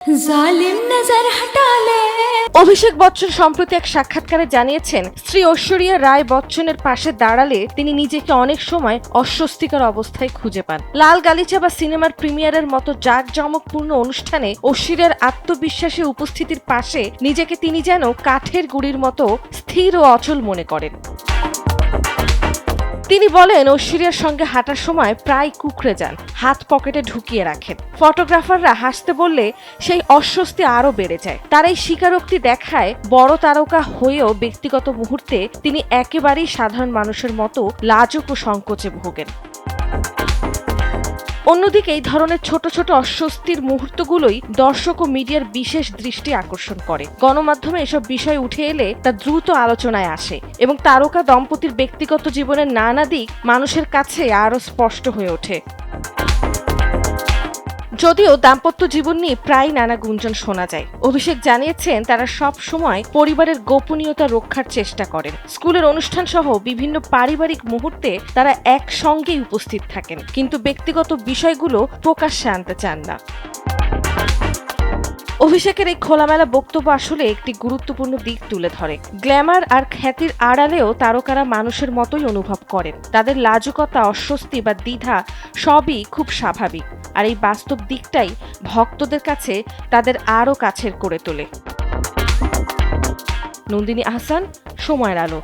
जालिम नजर हटा ले। অভিষেক বচ্চন সম্প্রতি এক সাক্ষাৎকারে জানিয়েছেন, স্ত্রী ঐশ্বরিয়া রায় বচ্চনের পাশে দাঁড়ালে তিনি নিজেকে অনেক সময় অস্বস্তিকর অবস্থায় খুঁজে পান। লাল গালিচা বা সিনেমার প্রিমিয়ারের মতো জাঁকজমকপূর্ণ অনুষ্ঠানে ঐশ্বরিয়ার আত্মবিশ্বাসী উপস্থিতির পাশে নিজেকে তিনি যেন কাঠের গুঁড়ির মতো স্থির ও অচল মনে করেন। তিনি বলেন, ঐশ্বরিয়ার সঙ্গে হাঁটার সময় প্রায় কুঁকড়ে যান, হাত পকেটে ঢুকিয়ে রাখেন। ফটোগ্রাফাররা হাসতে বললে সেই অস্বস্তি আরো বেড়ে যায়। তার এই স্বীকারোক্তি দেখায় বড় তারকা হয়েও ব্যক্তিগত মুহূর্তে তিনি একেবারেই সাধারণ মানুষের মতো লাজুক ও সংকোচে ভোগেন। অন্যদিকে এই ধরনের ছোট ছোট অস্বস্তির মুহূর্তগুলোই দর্শক ও মিডিয়ার বিশেষ দৃষ্টি আকর্ষণ করে। গণমাধ্যমে এসব বিষয় উঠে এলে তা দ্রুত আলোচনায় আসে এবং তারকা দম্পতির ব্যক্তিগত জীবনের নানা দিক মানুষের কাছে আরও স্পষ্ট হয়ে ওঠে। যদিও দাম্পত্য জীবন নিয়ে প্রায় নানা গুঞ্জন শোনা যায়, অভিষেক জানিয়েছেন তারা সব সময় পরিবারের গোপনীয়তা রক্ষার চেষ্টা করেন। স্কুলের অনুষ্ঠান সহ বিভিন্ন পারিবারিক মুহূর্তে তারা একসঙ্গেই উপস্থিত থাকেন, কিন্তু ব্যক্তিগত বিষয়গুলো প্রকাশ্যে আনতে চান না। অভিষেকের এই খোলামেলা বক্তব্য আসলে একটি গুরুত্বপূর্ণ দিক তুলে ধরে। গ্ল্যামার আর খ্যাতির আড়ালেও তারকারা মানুষের মতোই অনুভব করেন। তাদের লাজুকতা, অস্বস্তি বা দ্বিধা সবই খুব স্বাভাবিক, আর এই বাস্তব দিকটাই ভক্তদের কাছে তাদের আরও কাছের করে তোলে। নন্দিনী আহসান, সময়ের আলো।